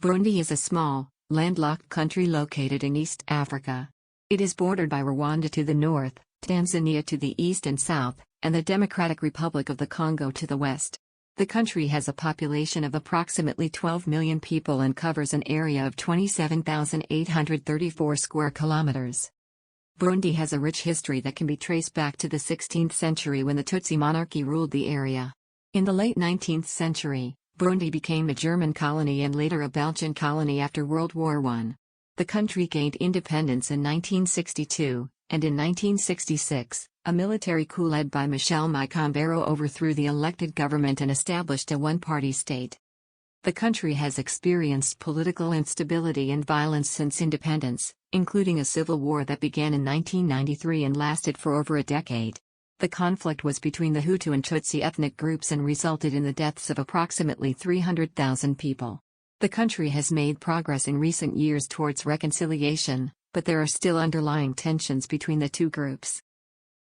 Burundi is a small, landlocked country located in East Africa. It is bordered by Rwanda to the north, Tanzania to the east and south, and the Democratic Republic of the Congo to the west. The country has a population of approximately 12 million people and covers an area of 27,834 square kilometers. Burundi has a rich history that can be traced back to the 16th century when the Tutsi monarchy ruled the area. In the late 19th century, Burundi became a German colony and later a Belgian colony after World War I. The country gained independence in 1962, and in 1966, a military coup led by Michel Micombero overthrew the elected government and established a one-party state. The country has experienced political instability and violence since independence, including a civil war that began in 1993 and lasted for over a decade. The conflict was between the Hutu and Tutsi ethnic groups and resulted in the deaths of approximately 300,000 people. The country has made progress in recent years towards reconciliation, but there are still underlying tensions between the two groups.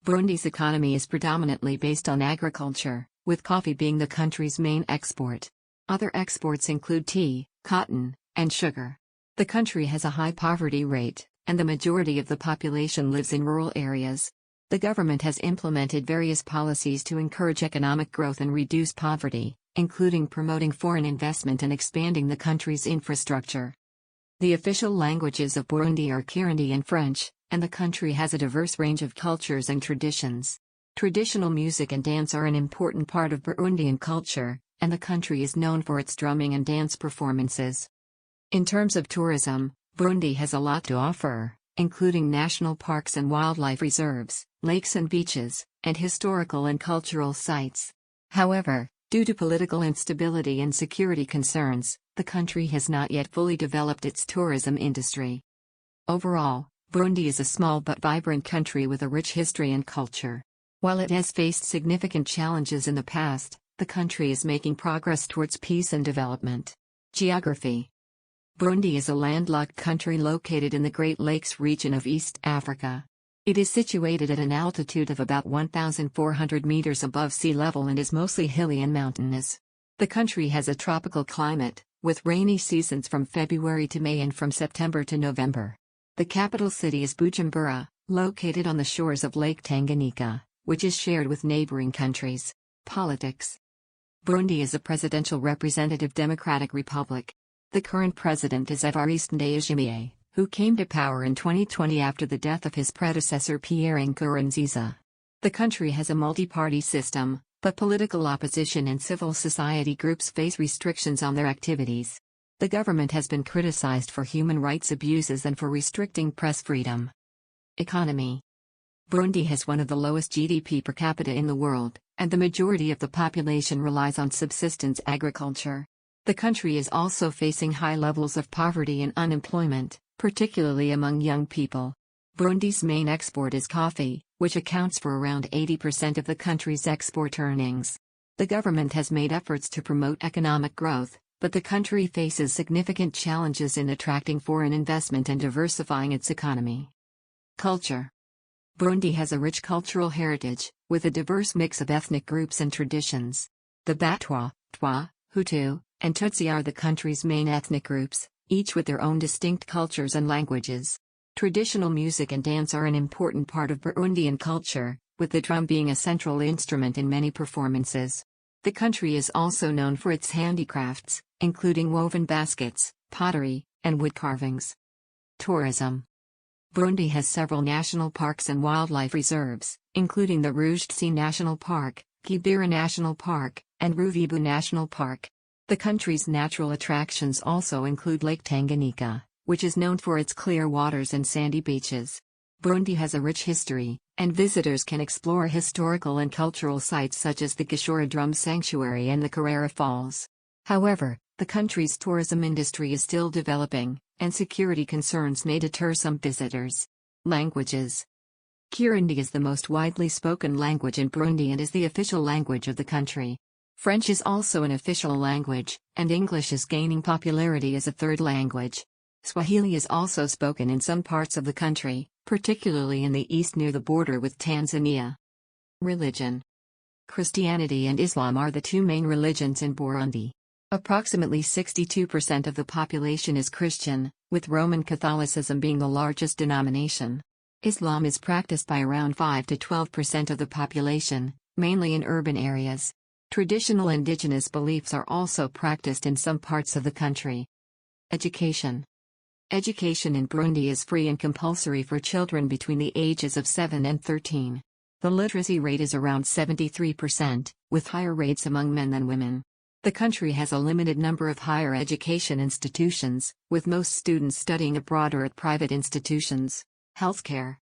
Burundi's economy is predominantly based on agriculture, with coffee being the country's main export. Other exports include tea, cotton, and sugar. The country has a high poverty rate, and the majority of the population lives in rural areas. The government has implemented various policies to encourage economic growth and reduce poverty, including promoting foreign investment and expanding the country's infrastructure. The official languages of Burundi are Kirundi and French, and the country has a diverse range of cultures and traditions. Traditional music and dance are an important part of Burundian culture, and the country is known for its drumming and dance performances. In terms of tourism, Burundi has a lot to offer, including national parks and wildlife reserves, lakes and beaches, and historical and cultural sites. However, due to political instability and security concerns, the country has not yet fully developed its tourism industry. Overall, Burundi is a small but vibrant country with a rich history and culture. While it has faced significant challenges in the past, the country is making progress towards peace and development. Geography. Burundi is a landlocked country located in the Great Lakes region of East Africa. It is situated at an altitude of about 1,400 meters above sea level and is mostly hilly and mountainous. The country has a tropical climate, with rainy seasons from February to May and from September to November. The capital city is Bujumbura, located on the shores of Lake Tanganyika, which is shared with neighboring countries. Politics. Burundi is a presidential representative democratic republic. The current president is Evariste Ndayishimiye, who came to power in 2020 after the death of his predecessor Pierre Nkurunziza. The country has a multi-party system, but political opposition and civil society groups face restrictions on their activities. The government has been criticized for human rights abuses and for restricting press freedom. Economy. Burundi has one of the lowest GDP per capita in the world, and the majority of the population relies on subsistence agriculture. The country is also facing high levels of poverty and unemployment, particularly among young people. Burundi's main export is coffee, which accounts for around 80% of the country's export earnings. The government has made efforts to promote economic growth, but the country faces significant challenges in attracting foreign investment and diversifying its economy. Culture. Burundi has a rich cultural heritage, with a diverse mix of ethnic groups and traditions. The Batwa, Twa, Hutu, and Tutsi are the country's main ethnic groups, each with their own distinct cultures and languages. Traditional music and dance are an important part of Burundian culture, with the drum being a central instrument in many performances. The country is also known for its handicrafts, including woven baskets, pottery, and wood carvings. Tourism. Burundi has several national parks and wildlife reserves, including the Rouge-Tsi National Park, Kibera National Park, and Ruvubu National Park. The country's natural attractions also include Lake Tanganyika, which is known for its clear waters and sandy beaches. Burundi has a rich history, and visitors can explore historical and cultural sites such as the Gishora Drum Sanctuary and the Karera Falls. However, the country's tourism industry is still developing, and security concerns may deter some visitors. Languages. Kirundi is the most widely spoken language in Burundi and is the official language of the country. French is also an official language, and English is gaining popularity as a third language. Swahili is also spoken in some parts of the country, particularly in the east near the border with Tanzania. Religion. Christianity and Islam are the two main religions in Burundi. Approximately 62% of the population is Christian, with Roman Catholicism being the largest denomination. Islam is practiced by around 5 to 12% of the population, mainly in urban areas. Traditional indigenous beliefs are also practiced in some parts of the country. Education. Education in Burundi is free and compulsory for children between the ages of 7 and 13. The literacy rate is around 73%, with higher rates among men than women. The country has a limited number of higher education institutions, with most students studying abroad or at private institutions. Healthcare.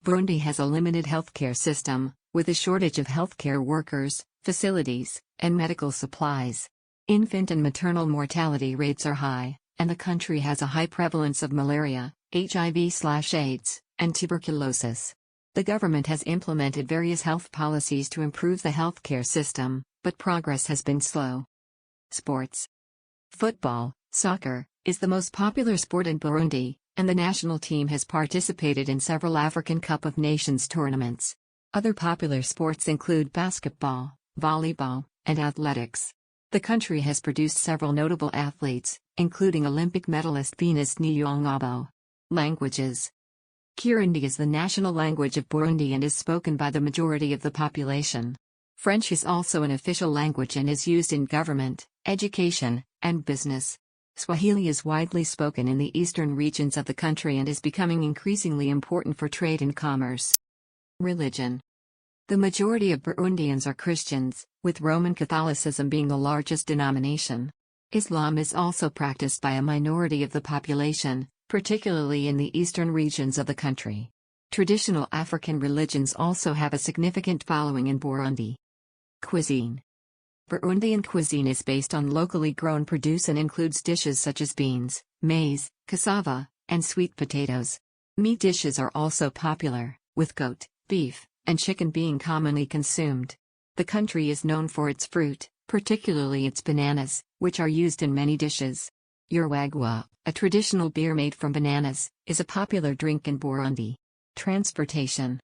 Burundi has a limited healthcare system, with a shortage of healthcare workers, facilities, and medical supplies. Infant and maternal mortality rates are high, and the country has a high prevalence of malaria, HIV/AIDS, and tuberculosis. The government has implemented various health policies to improve the healthcare system, but progress has been slow. Sports. Football, soccer, is the most popular sport in Burundi, and the national team has participated in several African Cup of Nations tournaments. Other popular sports include basketball, volleyball, and athletics. The country has produced several notable athletes, including Olympic medalist Venus Niyongabo. Languages. Kirundi is the national language of Burundi and is spoken by the majority of the population. French is also an official language and is used in government, education, and business. Swahili is widely spoken in the eastern regions of the country and is becoming increasingly important for trade and commerce. Religion. The majority of Burundians are Christians, with Roman Catholicism being the largest denomination. Islam is also practiced by a minority of the population, particularly in the eastern regions of the country. Traditional African religions also have a significant following in Burundi. Cuisine. Burundian cuisine is based on locally grown produce and includes dishes such as beans, maize, cassava, and sweet potatoes. Meat dishes are also popular, with goat, beef, and chicken being commonly consumed. The country is known for its fruit, particularly its bananas, which are used in many dishes. Urwagwa, a traditional beer made from bananas, is a popular drink in Burundi. Transportation.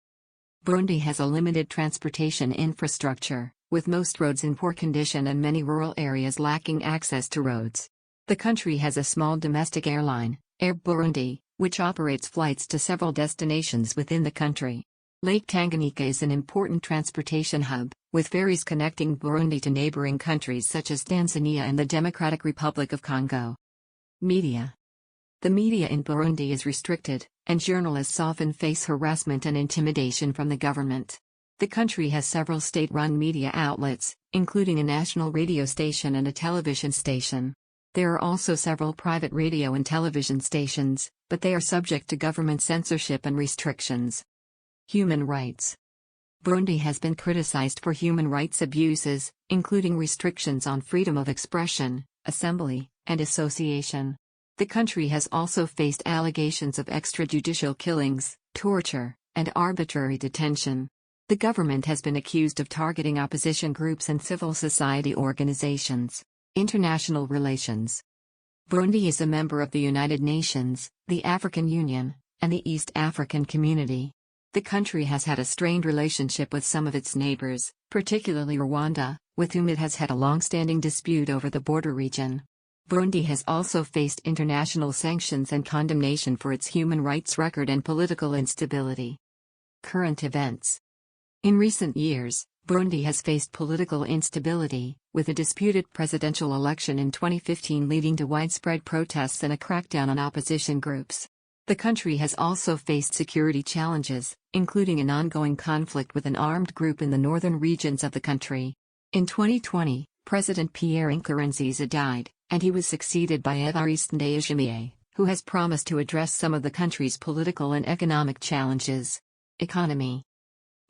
Burundi has a limited transportation infrastructure, with most roads in poor condition and many rural areas lacking access to roads. The country has a small domestic airline, Air Burundi, which operates flights to several destinations within the country. Lake Tanganyika is an important transportation hub, with ferries connecting Burundi to neighboring countries such as Tanzania and the Democratic Republic of Congo. Media. The media in Burundi is restricted, and journalists often face harassment and intimidation from the government. The country has several state-run media outlets, including a national radio station and a television station. There are also several private radio and television stations, but they are subject to government censorship and restrictions. Human rights. Burundi has been criticized for human rights abuses, including restrictions on freedom of expression, assembly, and association. The country has also faced allegations of extrajudicial killings, torture, and arbitrary detention. The government has been accused of targeting opposition groups and civil society organizations. International relations. Burundi is a member of the United Nations, the African Union, and the East African Community. The country has had a strained relationship with some of its neighbors, particularly Rwanda, with whom it has had a long-standing dispute over the border region. Burundi has also faced international sanctions and condemnation for its human rights record and political instability. Current events. In recent years, Burundi has faced political instability, with a disputed presidential election in 2015 leading to widespread protests and a crackdown on opposition groups. The country has also faced security challenges, including an ongoing conflict with an armed group in the northern regions of the country. In 2020, President Pierre Nkurunziza died, and he was succeeded by Evariste Ndayishimiye, who has promised to address some of the country's political and economic challenges. Economy.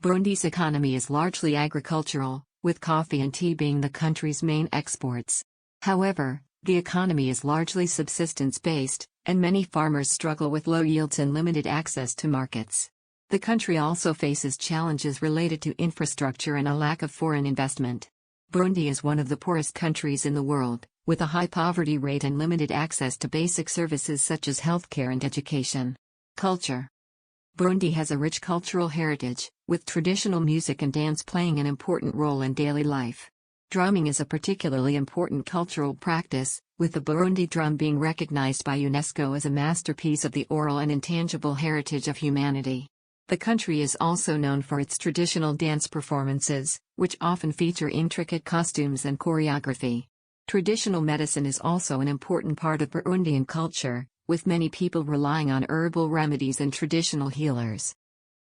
Burundi's economy is largely agricultural, with coffee and tea being the country's main exports. However, the economy is largely subsistence-based, and many farmers struggle with low yields and limited access to markets. The country also faces challenges related to infrastructure and a lack of foreign investment. Burundi is one of the poorest countries in the world, with a high poverty rate and limited access to basic services such as healthcare and education. Culture. Burundi has a rich cultural heritage, with traditional music and dance playing an important role in daily life. Drumming is a particularly important cultural practice, with the Burundi drum being recognized by UNESCO as a masterpiece of the oral and intangible heritage of humanity. The country is also known for its traditional dance performances, which often feature intricate costumes and choreography. Traditional medicine is also an important part of Burundian culture, with many people relying on herbal remedies and traditional healers.